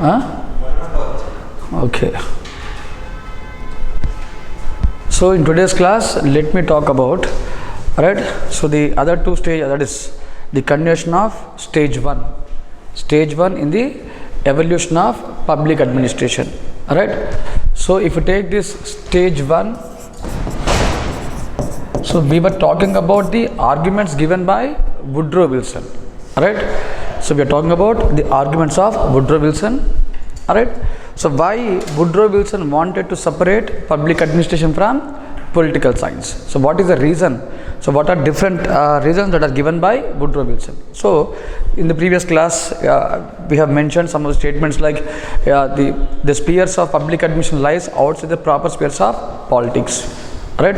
Huh? Okay. So in today's class, let me talk about, right? So the other two stages, that is the continuation of stage 1. Stage 1 in the evolution of public administration. Alright. So if you take this stage 1, so we were talking about the arguments given by Woodrow Wilson. Alright. So we are talking about the arguments of Woodrow Wilson. Alright. So why Woodrow Wilson wanted to separate public administration from political science? So what is the reason? So what are different reasons that are given by Woodrow Wilson? So in the previous class we have mentioned some of the statements like the spheres of public administration lies outside the proper spheres of politics. Right?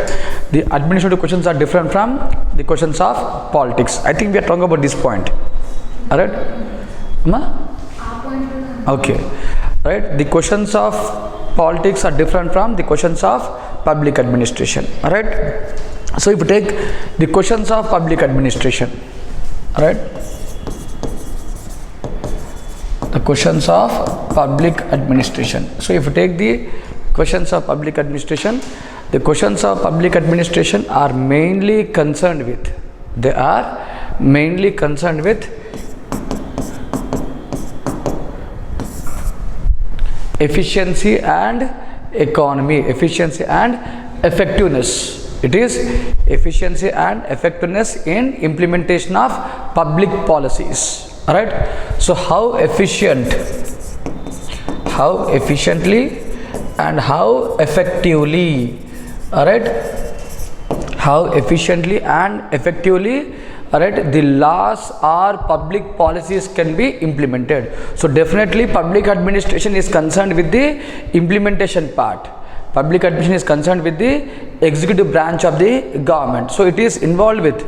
The administrative questions are different from the questions of politics. I think we are talking about this point. Alright? Okay. Right? The questions of politics are different from the questions of public administration. Alright? So if you take the questions of public administration, alright? The questions of public administration. So if you take the questions of public administration, the questions of public administration are mainly concerned with, efficiency and economy, efficiency and effectiveness. It is efficiency and effectiveness in implementation of public policies. Alright. So how efficiently and how effectively, alright, how efficiently and effectively, alright, the laws or public policies can be implemented. So definitely public administration is concerned with the implementation part. Public administration is concerned with the executive branch of the government. So it is involved with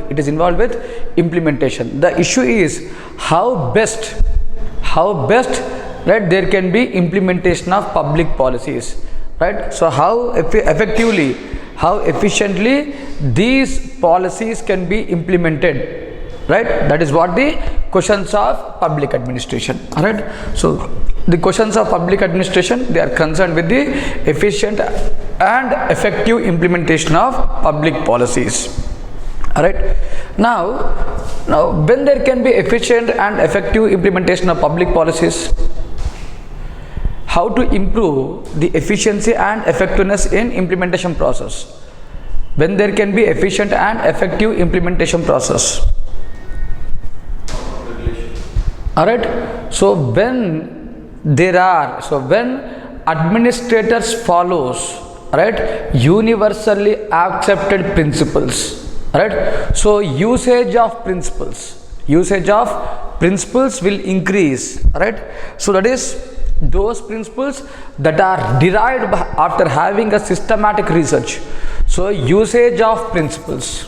implementation. The issue is how best, right, there can be implementation of public policies, right? So how effectively, how efficiently these policies can be implemented, right? That is what the questions of public administration. All right. So the questions of public administration, they are concerned with the efficient and effective implementation of public policies. All right. Now when there can be efficient and effective implementation of public policies, how to improve the efficiency and effectiveness in implementation process? When there can be efficient and effective implementation process? Alright. So when administrators follows, right, universally accepted principles, right? So usage of principles will increase, right? So that is those principles that are derived after having a systematic research. So usage of principles,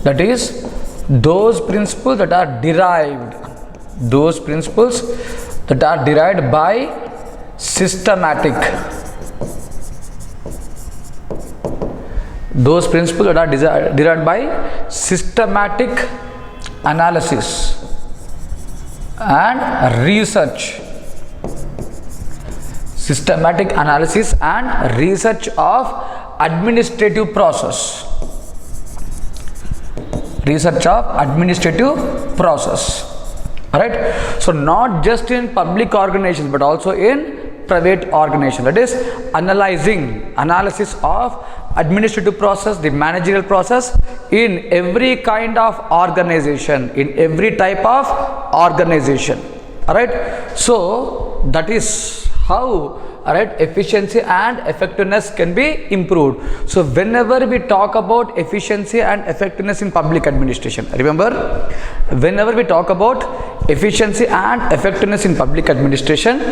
that is those principles that are derived by systematic, analysis and research, of administrative process, alright. So not just in public organizations but also in private organizations, that is analysis of administrative process, the managerial process in every kind of organization, in every type of organization. Alright. So that is how, alright, efficiency and effectiveness can be improved. So whenever we talk about efficiency and effectiveness in public administration, remember, whenever we talk about efficiency and effectiveness in public administration,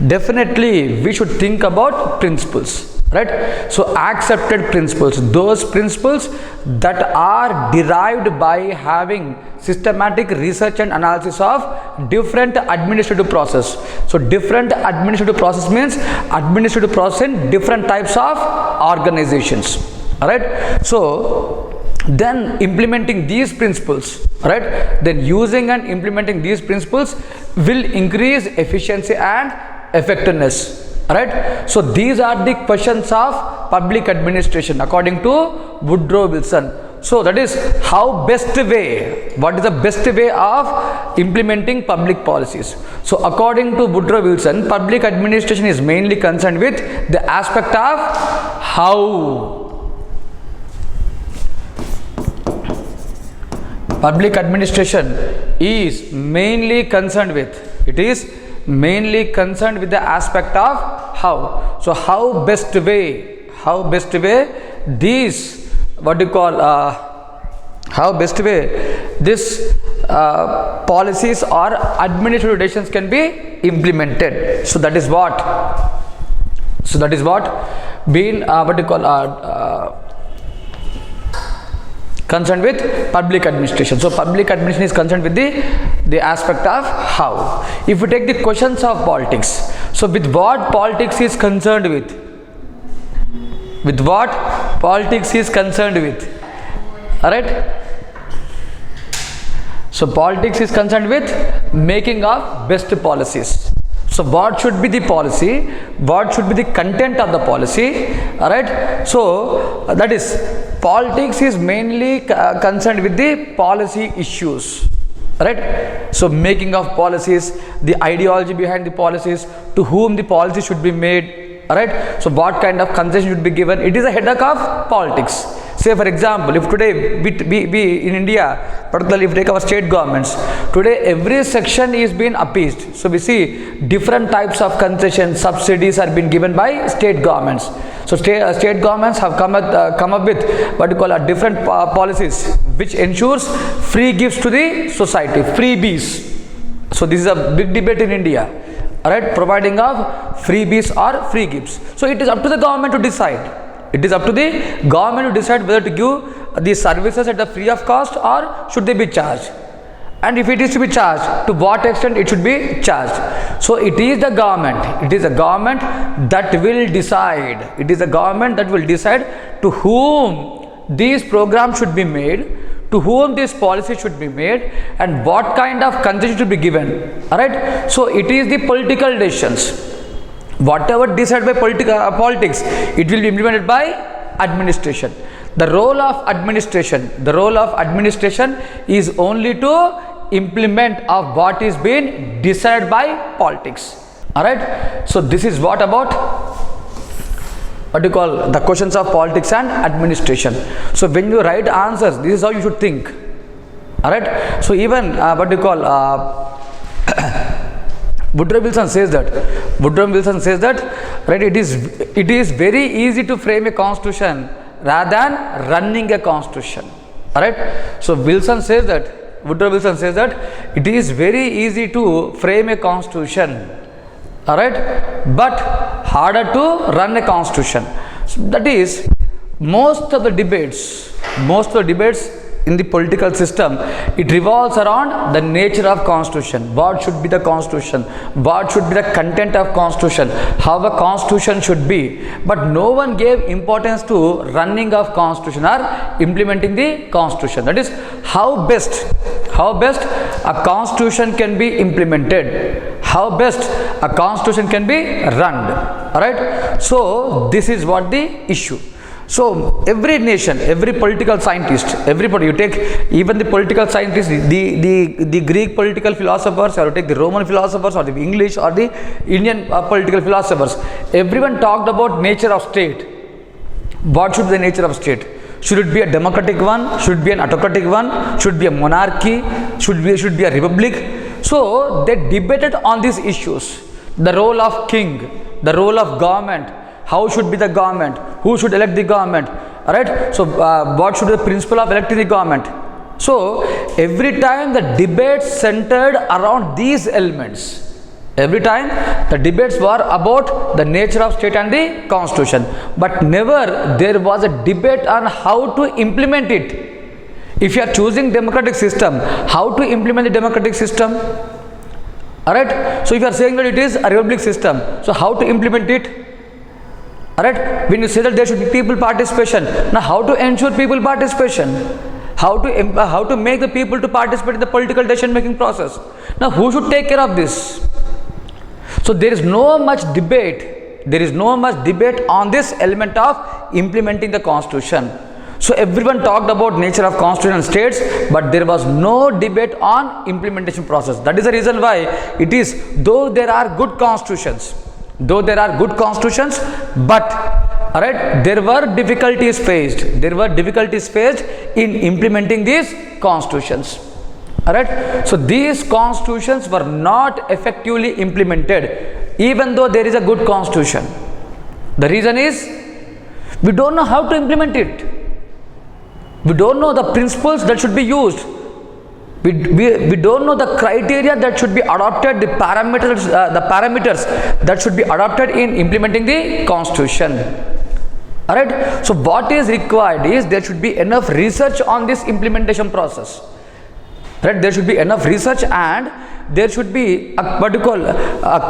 definitely we should think about principles, right? So accepted principles, those principles that are derived by having systematic research and analysis of different administrative process. So different administrative process means administrative process in different types of organizations. Alright. So then implementing these principles, right, then using and implementing these principles will increase efficiency and effectiveness, right. So these are the questions of public administration according to Woodrow Wilson. So that is how best way, what is the best way of implementing public policies. So according to Woodrow Wilson, public administration is mainly concerned with the aspect of how. Public administration is mainly concerned with, it is mainly concerned with the aspect of how. So how best way these, what do you call, how best way this policies or administrative decisions can be implemented. So that is what being what do you call, concerned with public administration. So public administration is concerned with the aspect of how. If we take the questions of politics, so with what politics is concerned with? With what politics is concerned with? Alright. So politics is concerned with making of best policies. So what should be the policy? What should be the content of the policy? Alright. So that is, politics is mainly concerned with the policy issues. Right. So making of policies, the ideology behind the policies, to whom the policy should be made. Alright. So what kind of concession should be given? It is a headache of politics. Say for example, if today we in India, particularly if we take our state governments, today every section is being appeased. So we see different types of concessions, subsidies are being given by state governments. So state governments have come up with what you call a different policies which ensures free gifts to the society, freebies. So this is a big debate in India. Alright, providing of freebies or free gifts. So it is up to the government to decide. It is up to the government to decide whether to give the services at the free of cost or should they be charged. And if it is to be charged, to what extent it should be charged. So it is the government that will decide. It is the government that will decide to whom these programs should be made, to whom this policy should be made, and what kind of concession should be given. Alright. So it is the political decisions. Whatever decided by politics, it will be implemented by administration. The role of administration is only to implement of what is being decided by politics. Alright. So this is what about what you call the questions of politics and administration. So when you write answers, this is how you should think. Alright. So even what you call Woodrow Wilson says that, right, it is very easy to frame a constitution rather than running a constitution. Alright. So Woodrow Wilson says that it is very easy to frame a constitution, alright, but harder to run a constitution. So that is, most of the debates in the political system, it revolves around the nature of constitution. What should be the constitution? What should be the content of constitution? How a constitution should be? But no one gave importance to running of constitution or implementing the constitution. That is, how best a constitution can be implemented, how best a constitution can be run. Alright. So this is what the issue. So every nation, every political scientist, everybody, you take even the political scientists, the Greek political philosophers, or you take the Roman philosophers, or the English or the Indian political philosophers, everyone talked about nature of state. What should be the nature of state? Should it be a democratic one? Should it be an autocratic one? Should it be a monarchy? Should be a republic? So they debated on these issues. The role of king, the role of government, how should be the government, who should elect the government, alright. So what should be the principle of electing the government. So every time the debates centered around these elements. Every time the debates were about the nature of state and the constitution, but never there was a debate on how to implement it. If you are choosing democratic system, how to implement the democratic system, alright. So if you are saying that it is a republic system, so how to implement it? Alright, when you say that there should be people participation, now how to ensure people participation? How to make the people to participate in the political decision making process? Now who should take care of this? So there is no much debate. There is no much debate on this element of implementing the constitution. So everyone talked about nature of constitution and states, but there was no debate on implementation process. That is the reason why it is, though there are good constitutions, but alright, there were difficulties faced in implementing these constitutions. Alright, so these constitutions were not effectively implemented even though there is a good constitution. The reason is, we don't know how to implement it. We don't know the principles that should be used. We don't know the criteria that should be adopted, the parameters that should be adopted in implementing the constitution. Alright, so what is required is there should be enough research on this implementation process. Right, there should be enough research and there should be a particular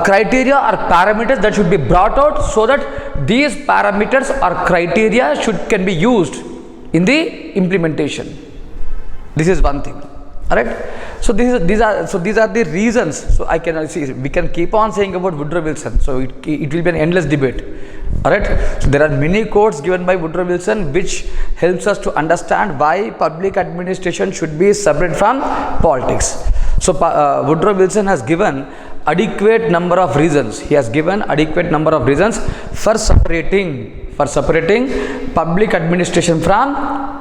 criteria or parameters that should be brought out so that these parameters or criteria can be used in the implementation. This is one thing. Alright, so these are the reasons. So I can see, we can keep on saying about Woodrow Wilson, so it will be an endless debate. Alright, so there are many quotes given by Woodrow Wilson which helps us to understand why public administration should be separate from politics. So Woodrow Wilson has given adequate number of reasons. He has given adequate number of reasons for separating public administration from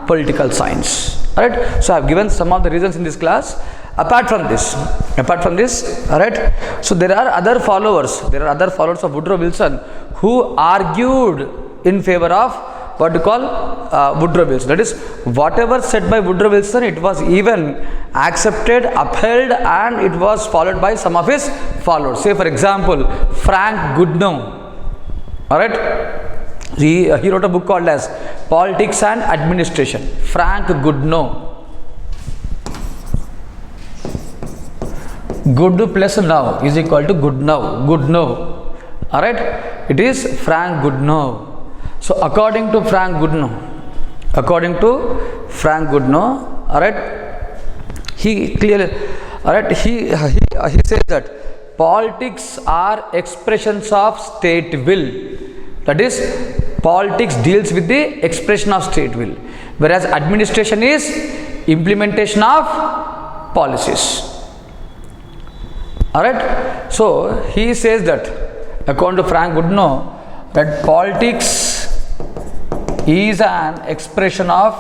political science. Alright, so I have given some of the reasons in this class. Apart from this, alright, so there are other followers of Woodrow Wilson who argued in favor of what we call Woodrow Wilson. That is, whatever said by Woodrow Wilson, it was even accepted, upheld, and it was followed by some of his followers. Say for example, Frank Goodnow. Alright, he wrote a book called as Politics and Administration. Frank Goodnow. Good plus now is equal to Goodnow. Alright, it is Frank Goodnow. So according to Frank Goodnow, alright, he clearly, alright, he says that politics are expressions of state will. That is, politics deals with the expression of state will, whereas administration is implementation of policies. Alright, so he says that according to Frank Goodnow, that politics is an expression of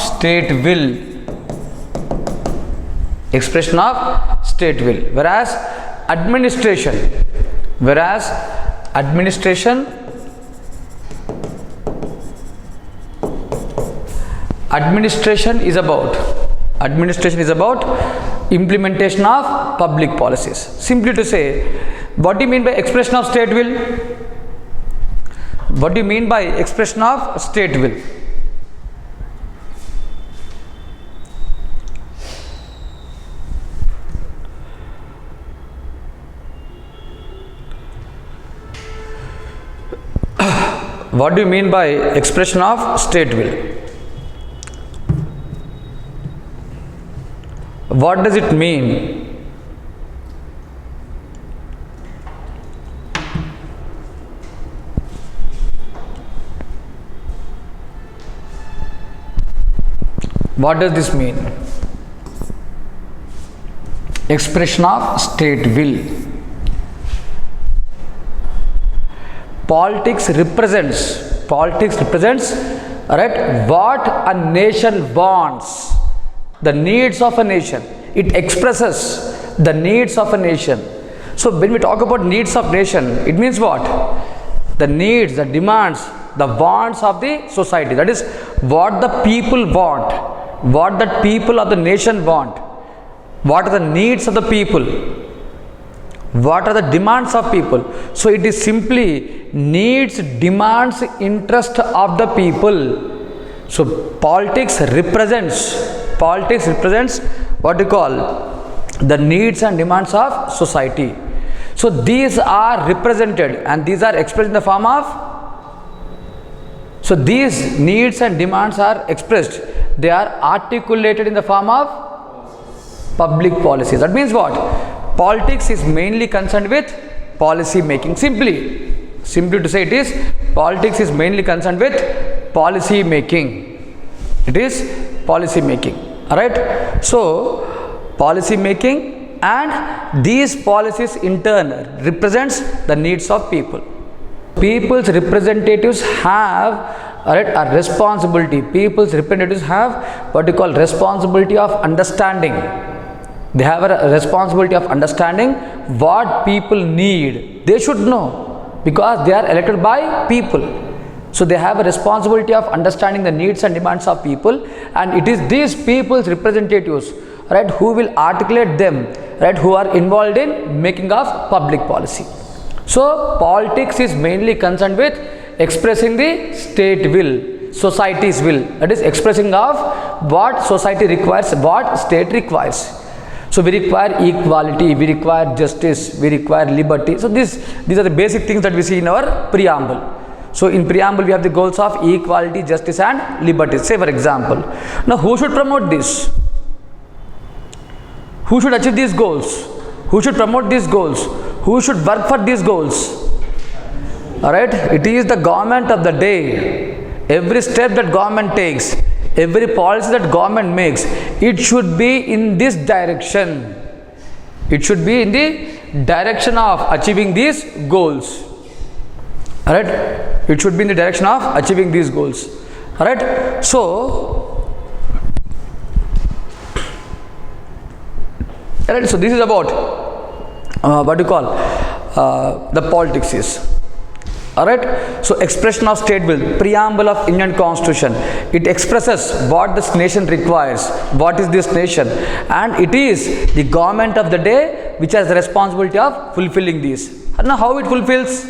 state will, whereas administration is about implementation of public policies. Simply to say, what do you mean by expression of state will? What do you mean by expression of state will? What do you mean by expression of state will? What does it mean? What does this mean? Expression of state will. Politics represents, right, what a nation wants, the needs of a nation. It expresses the needs of a nation. So when we talk about needs of nation, it means what? The needs, the demands, the wants of the society. That is what the people want, what the people of the nation want, what are the needs of the people, what are the demands of people. So it is simply needs, demands, interest of the people. So politics represents what we call the needs and demands of society. So these are represented and these are expressed in the form of, so these needs and demands are expressed, they are articulated in the form of public policies. That means what? Politics is mainly concerned with policy making. Simply to say it is, politics is mainly concerned with policy making. It is policy making. Alright. So policy making, and these policies in turn represents the needs of people. People's representatives have a responsibility. People's representatives have what you call responsibility of understanding. They have a responsibility of understanding what people need. They should know because they are elected by people. So they have a responsibility of understanding the needs and demands of people, and it is these people's representatives, right, who will articulate them, right, who are involved in making of public policy. So politics is mainly concerned with expressing the state will, society's will, that is expressing of what society requires, what state requires. So we require equality, we require justice, we require liberty. So these are the basic things that we see in our preamble. So in preamble we have the goals of equality, justice and liberty. Say for example, now who should promote this? Who should achieve these goals? Who should promote these goals? Who should work for these goals? Alright, it is the government of the day. Every step that government takes, every policy that government makes, it should be in this direction. It should be in the direction of achieving these goals. Alright, it should be in the direction of achieving these goals. Alright, so this is about what you call the politics is. Alright, so expression of state will, preamble of Indian Constitution, it expresses what this nation requires, what is this nation, and it is the government of the day which has the responsibility of fulfilling these. And now how it fulfills?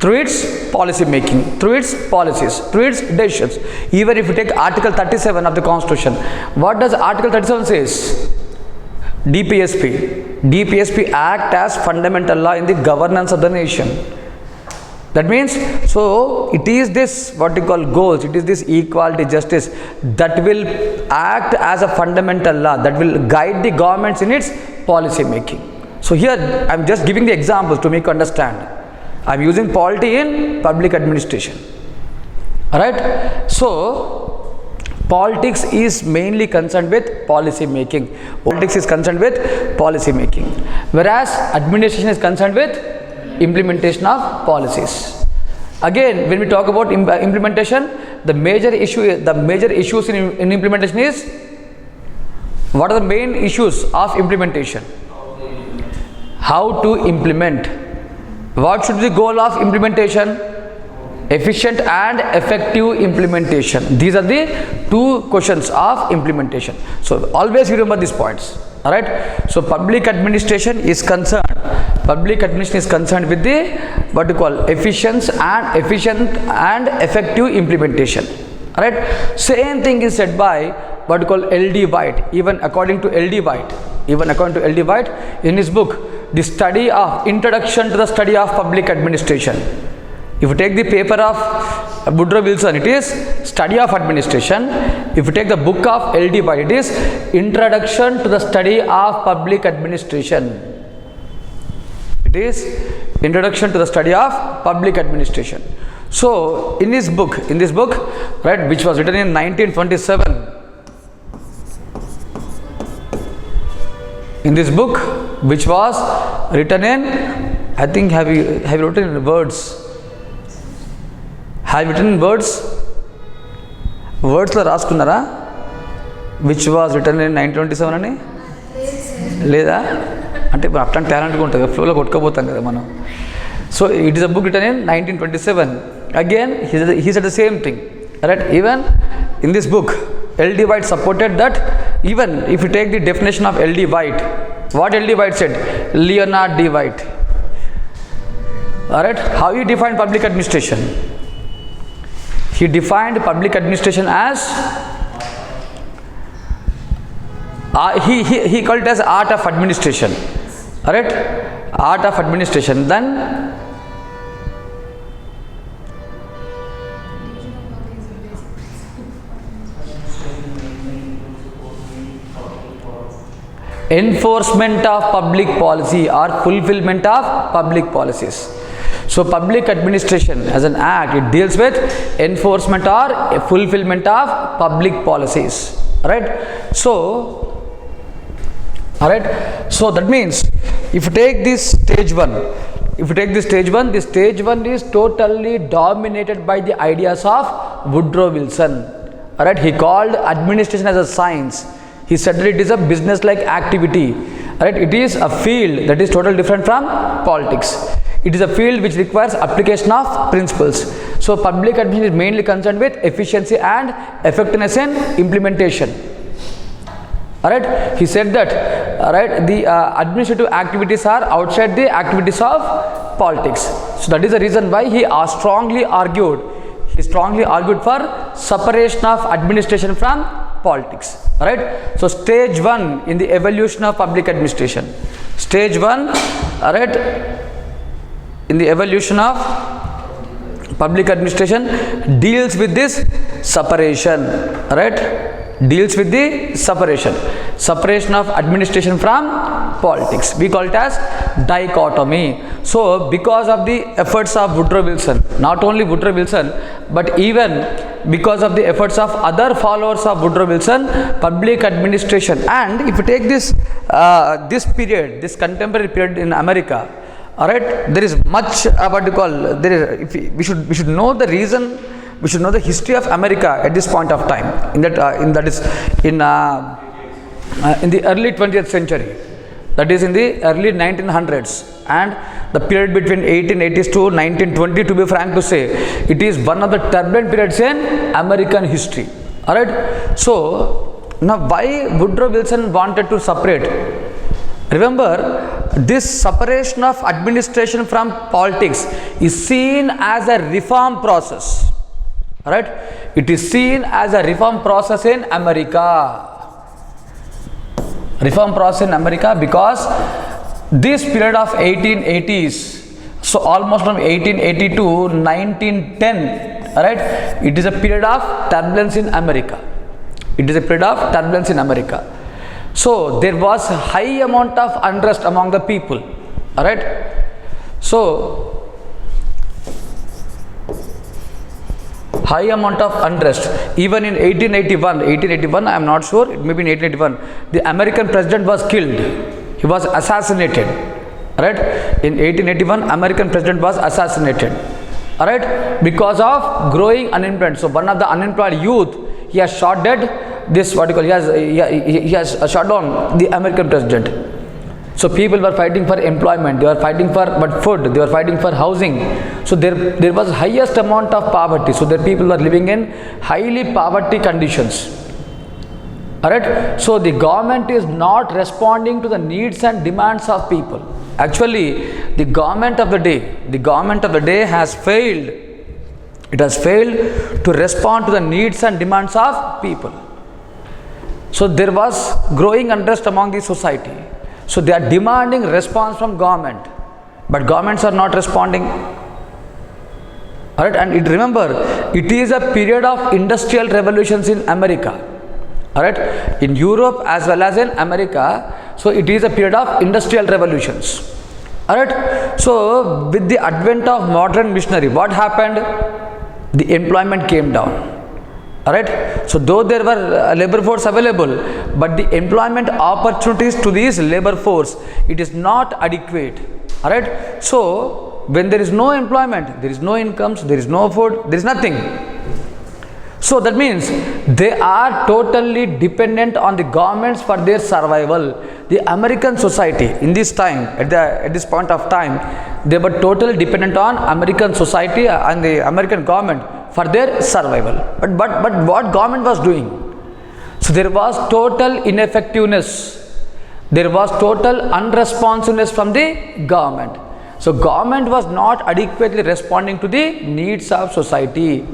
Through its policy making, through its policies, through its decisions. Even if you take Article 37 of the Constitution, what does Article 37 says? DPSP act as fundamental law in the governance of the nation. That means, so it is this what you call goals, it is this equality, justice that will act as a fundamental law, that will guide the governments in its policy making. So here I am just giving the examples to make you understand. I am using polity in public administration. Alright, so politics is mainly concerned with policy making. Politics is concerned with policy making, whereas administration is concerned with implementation of policies. Again, when we talk about implementation, the major issues in implementation is, what are the main issues of implementation? How to implement. What should be the goal of implementation? Efficient and effective implementation. These are the two questions of implementation. So always remember these points. Alright. So public administration is concerned with the what you call efficient and effective implementation. Alright. Same thing is said by what you call L.D. White. Even according to L.D. White, in his book, The Study of Introduction to the Study of Public Administration. If you take the paper of Woodrow Wilson, it is Study of Administration. If you take the book of L.D. White, it is Introduction to the Study of Public Administration. It is Introduction to the Study of Public Administration. So in this book, right, which was written in 1927, in this book, which was written in, I think, have you written in words? Have you written in words? Words lo raskunnara? Which was written in 1927 ani? Leda? Ante atlanta talent ga untadi, flow lo koట్టుకోబోతాం కదా మనం. So it is a book written in 1927. Again he said the same thing. Right? Even in this book, L.D. White supported that. Even if you take the definition of L.D. White, what L.D. White said? Leonard D. White. Alright, how he defined public administration? He defined public administration as he called it as art of administration. Alright, art of administration. Then enforcement of public policy or fulfillment of public policies. So public administration as an act, it deals with enforcement or fulfillment of public policies. Alright. So that means if you take this stage 1, this stage 1 is totally dominated by the ideas of Woodrow Wilson. Alright. He called administration as a science. He said that it is a business like activity. Right? It is a field that is totally different from politics. It is a field which requires application of principles. So public administration is mainly concerned with efficiency and effectiveness in implementation. Alright, he said that alright, the administrative activities are outside the activities of politics. So that is the reason why he strongly argued for separation of administration from politics. Alright, so stage 1 in the evolution of public administration. Stage 1, alright, in the evolution of public administration deals with this separation. Alright, deals with the separation of administration from politics. We call it as dichotomy. So because of the efforts of Woodrow Wilson, not only Woodrow Wilson, but even because of the efforts of other followers of Woodrow Wilson, public administration, and if you take this this contemporary period in America, alright, there is much what you call we should know the reason. We should know the history of America at this point of time. In the early 20th century, that is in the early 1900s, and the period between 1880s to 1920. To be frank to say, it is one of the turbulent periods in American history. All right. So now, why Woodrow Wilson wanted to separate? Remember, this separation of administration from politics is seen as a reform process. Right? It is seen as a reform process in America. Reform process in America because this period of 1880s, so almost from 1880 to 1910, right? It is a period of turbulence in America. So there was a high amount of unrest among the people. Alright? So high amount of unrest. Even in 1881, I am not sure, it may be in 1881, the American president was killed. He was assassinated. Right? In 1881, American president was assassinated. Alright? Because of growing unemployment. So one of the unemployed youth, he has shot dead this he has shot down the American president. So people were fighting for employment, they were fighting for food, they were fighting for housing. So there was highest amount of poverty. So the people were living in highly poverty conditions. Alright? So the government is not responding to the needs and demands of people. Actually, the government of the day has failed. It has failed to respond to the needs and demands of people. So there was growing unrest among the society. So they are demanding response from government, but governments are not responding. Alright, and remember, it is a period of industrial revolutions in America. Alright, in Europe as well as in America, so it is a period of industrial revolutions. Alright, so with the advent of modern machinery, what happened? The employment came down. Alright, so though there were labor force available, but the employment opportunities to this labor force, it is not adequate. Alright, so when there is no employment, there is no incomes, there is no food, there is nothing. So that means they are totally dependent on the governments for their survival. The American society in this time, at this point of time, they were totally dependent on American society and the American government for their survival. But what government was doing? So there was total ineffectiveness. There was total unresponsiveness from the government. So government was not adequately responding to the needs of society.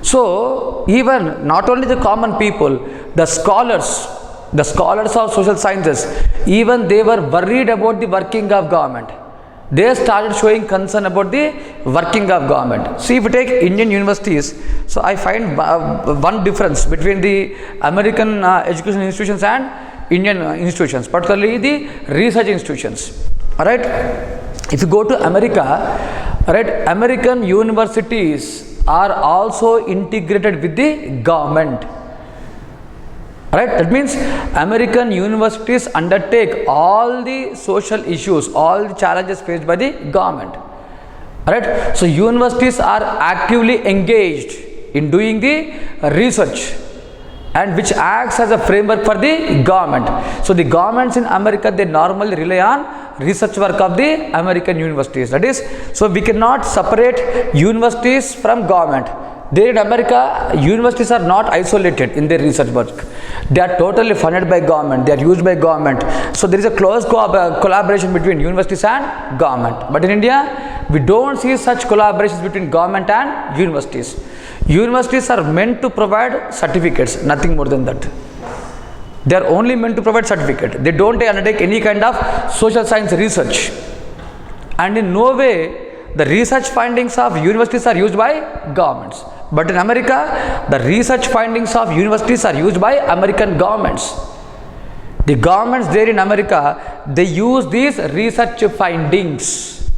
So even not only the common people, the scholars of social sciences, even they were worried about the working of government. they started showing concern about the working of government. See, if you take Indian universities, so I find one difference between the American education institutions and Indian institutions, particularly the research institutions. Alright, if you go to America, right, American universities are also integrated with the government. Right, that means American universities undertake all the social issues, all the challenges faced by the government. Right, so universities are actively engaged in doing the research, and which acts as a framework for the government. So the governments in America, they normally rely on research work of the American universities. That is, so we cannot separate universities from government. There in America, universities are not isolated in their research work. They are totally funded by government. They are used by government. So there is a close collaboration between universities and government. But in India, we don't see such collaborations between government and universities. Universities are meant to provide certificates, nothing more than that. They are only meant to provide certificate. They don't undertake any kind of social science research. And in no way the research findings of universities are used by governments. But in America, the research findings of universities are used by American governments. The governments there in America, they use these research findings.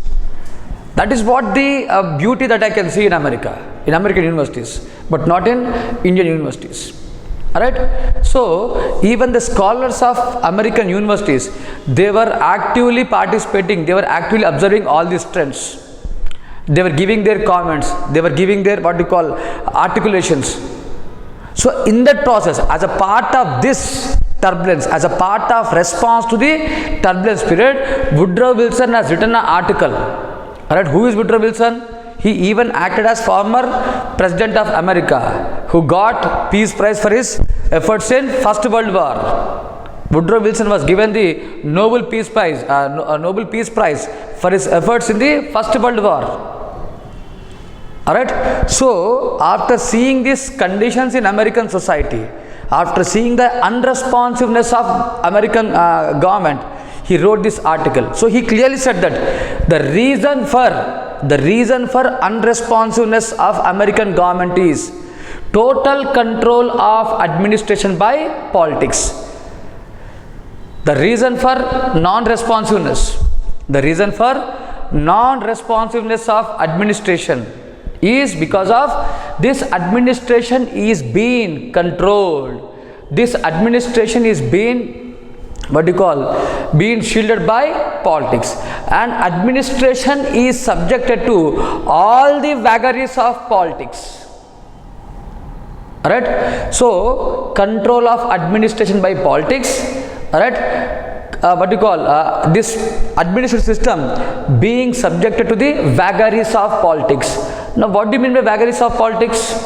That is what the beauty that I can see in America, in American universities, but not in Indian universities. Alright, so even the scholars of American universities, they were actively participating, they were actively observing all these trends. They were giving their comments, they were giving their what you call articulations. So in that process, as a part of this turbulence, as a part of response to the turbulence period, Woodrow Wilson has written an article. Alright, who is Woodrow Wilson? He even acted as former President of America, who got Peace Prize for his efforts in First World War. Woodrow Wilson was given the Nobel Peace Prize for his efforts in the First World War. Alright, so after seeing these conditions in American society, after seeing the unresponsiveness of American government, he wrote this article. So he clearly said that the reason for unresponsiveness of American government is total control of administration by politics. The reason for non-responsiveness of administration is because of this administration is being controlled. This administration is being being shielded by politics, and administration is subjected to all the vagaries of politics. Alright, so control of administration by politics. Alright, this administrative system being subjected to the vagaries of politics. Now, what do you mean by vagaries of politics?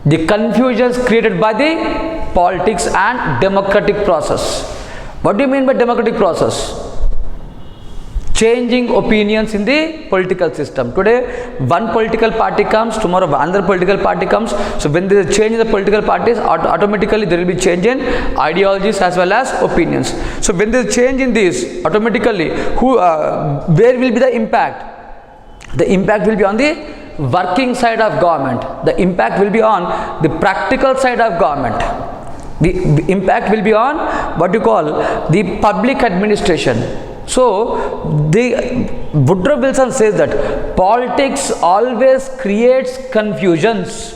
The confusions created by the politics and democratic process. What do you mean by democratic process? Changing opinions in the political system. Today, one political party comes, tomorrow another political party comes. So when there is a change in the political parties, automatically there will be change in ideologies as well as opinions. So when there is change in this, automatically where will be the impact? The impact will be on the working side of government. The impact will be on the practical side of government. The impact will be on what you call the public administration. So Woodrow Wilson says that politics always creates confusions.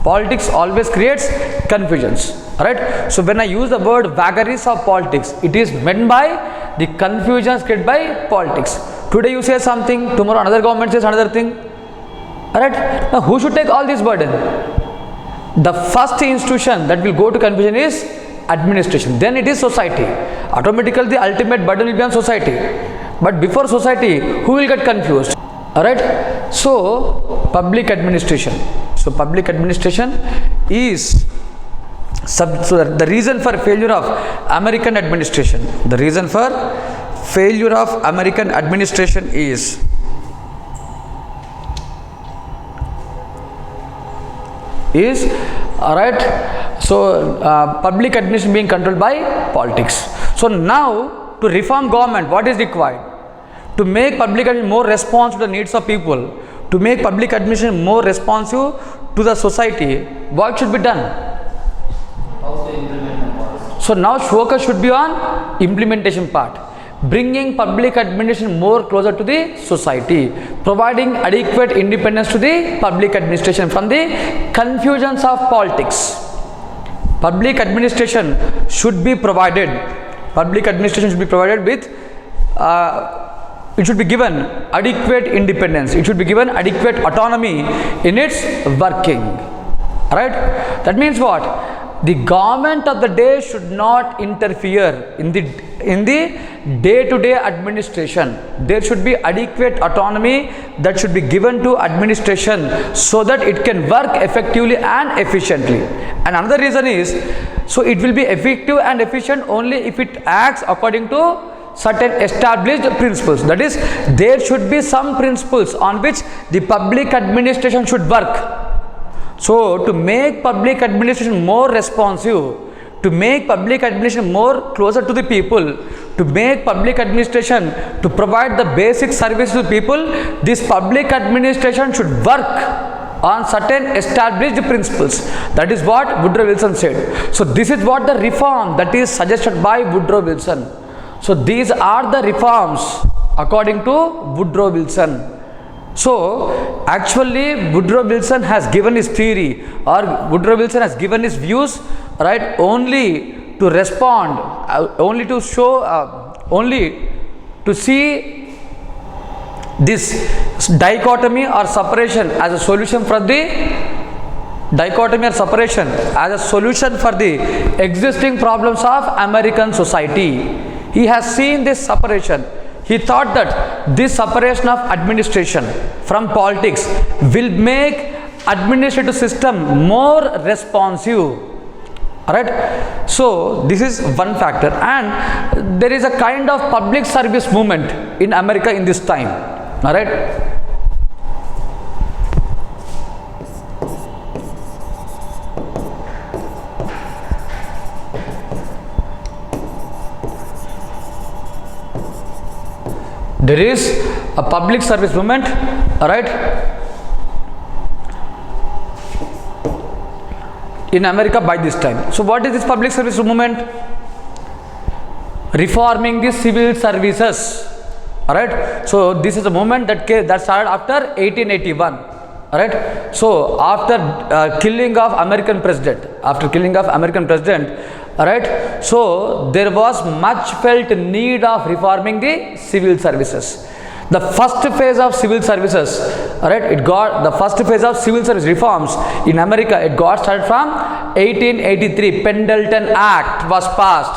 Politics always creates confusions. Alright. So when I use the word vagaries of politics, it is meant by the confusions created by politics. Today you say something, tomorrow another government says another thing. Alright. Now who should take all this burden? The first institution that will go to confusion is administration. Then it is society. Automatically the ultimate burden will be on society. But before society, who will get confused? Alright. So public administration. So public administration is the reason for failure of American administration. The reason for failure of American administration is alright. So public administration being controlled by politics. So now to reform government, what is required? To make public administration more responsive to the needs of people, to make public administration more responsive to the society, what should be done? How to implement the policy. So now focus should be on implementation part, bringing public administration more closer to the society, providing adequate independence to the public administration from the confusions of politics. Public administration should be provided. Public administration should be provided with. It should be given adequate independence. It should be given adequate autonomy in its working. Right? That means what? The government of the day should not interfere in the day-to-day administration. There should be adequate autonomy that should be given to administration so that it can work effectively and efficiently. And another reason is, so it will be effective and efficient only if it acts according to certain established principles. That is, there should be some principles on which the public administration should work. So, to make public administration more responsive, to make public administration more closer to the people, to make public administration to provide the basic service to the people, this public administration should work on certain established principles. That is what Woodrow Wilson said. So, this is what the reform that is suggested by Woodrow Wilson. So, these are the reforms according to Woodrow Wilson. So, actually Woodrow Wilson has given his theory, or Woodrow Wilson has given his views, right, only to respond, only to show, only to see this dichotomy or separation as a solution for the existing problems of American society. He has seen this separation. He thought that this separation of administration from politics will make administrative system more responsive. Alright, so this is one factor, and there is a kind of public service movement in America in this time. Alright. There is a public service movement, right, in America by this time. So, what is this public service movement? Reforming the civil services. Alright. So, this is a movement that started after 1881. Alright. So, after killing of American president, alright, so there was much felt need of reforming the civil services. The first phase of civil services, alright, the first phase of civil service reforms in America, it got started from 1883. Pendleton Act was passed.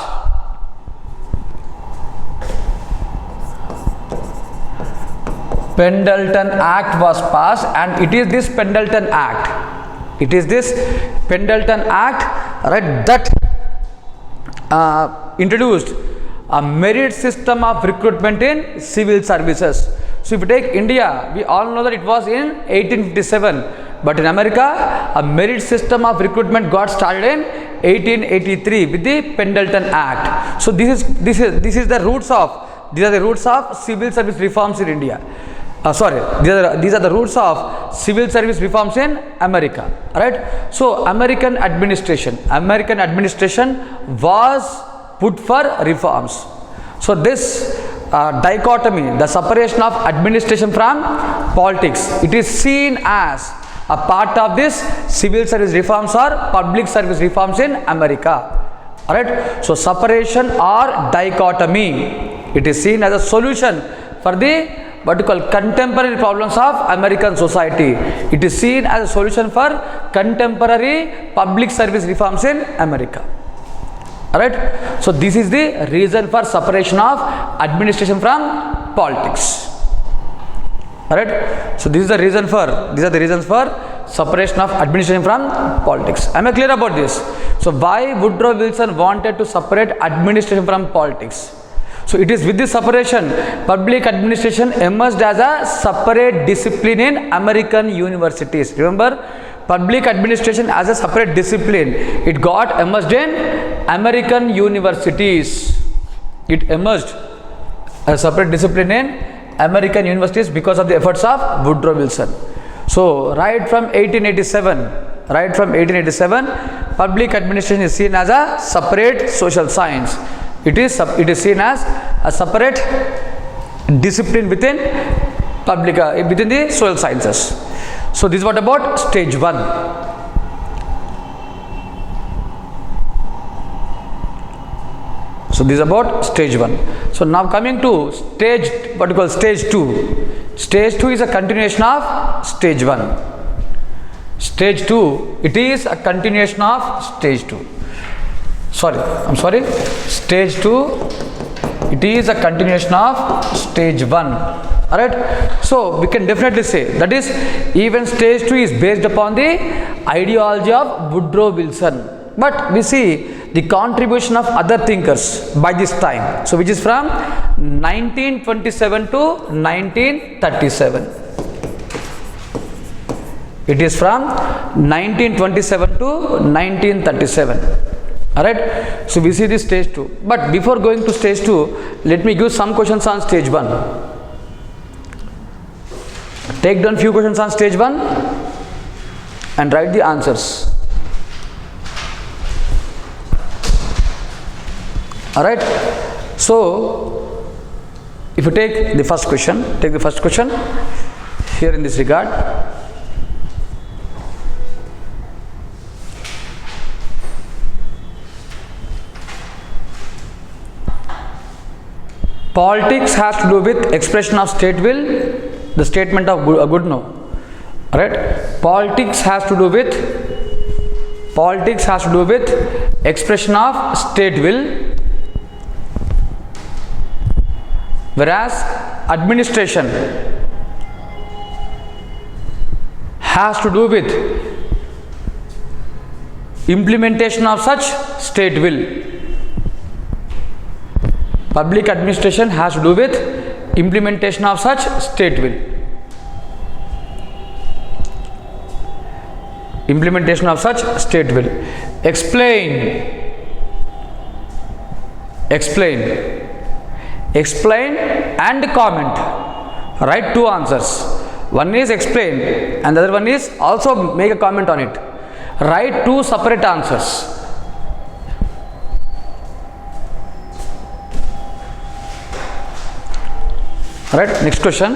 Pendleton Act was passed, and it is this Pendleton Act. Right, that introduced a merit system of recruitment in civil services. So, if you take India, we all know that it was in 1857, but in America, a merit system of recruitment got started in 1883 with the Pendleton Act. So, these are the roots of civil service reforms in India. These are the roots of civil service reforms in America. Right? So, American administration was put for reforms. So, this dichotomy, the separation of administration from politics, it is seen as a part of this civil service reforms or public service reforms in America. Alright, so separation or dichotomy, it is seen as a solution for the what you call contemporary problems of American society. It is seen as a solution for contemporary public service reforms in America. Alright, so this is the reason for separation of administration from politics. Alright, so these are the reasons for separation of administration from politics. Am I clear about this? So why Woodrow Wilson wanted to separate administration from politics? So it is with this separation, public administration emerged as a separate discipline in American universities. Remember, public administration as a separate discipline, it got emerged in American universities. It emerged a separate discipline in American universities because of the efforts of Woodrow Wilson. So right from 1887, public administration is seen as a separate social science. It is seen as a separate discipline within within the social sciences. So this is what about stage 1. So this is about stage 1. So now coming to what we call stage 2. Stage 2 is a continuation of stage 1. Stage 2, it is a continuation of stage 2. Stage 2, it is a continuation of stage 1. Alright. So we can definitely say that is, even stage 2 is based upon the ideology of Woodrow Wilson. But we see the contribution of other thinkers by this time. So which is from 1927 to 1937. It is from 1927 to 1937. Alright. So we see this stage 2. But before going to stage 2, let me give some questions on stage 1. Take down few questions on stage 1 and write the answers. Alright. So if you take the first question here in this regard. Politics has to do with expression of state will, the statement of good no. Alright. Politics has to do with expression of state will, whereas administration has to do with implementation of such state will. Public administration has to do with implementation of such state will. Implementation of such state will. Explain and comment. Write two answers. One is explain and the other one is also make a comment on it. Write two separate answers. Alright, next question.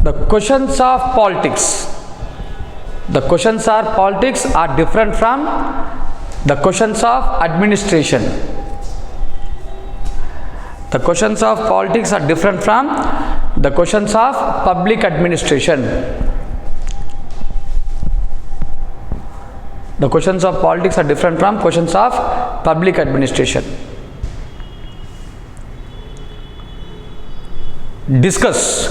The questions of politics. The questions of politics are different from the questions of administration. The questions of politics are different from the questions of public administration. The questions of politics are different from questions of public administration. Discuss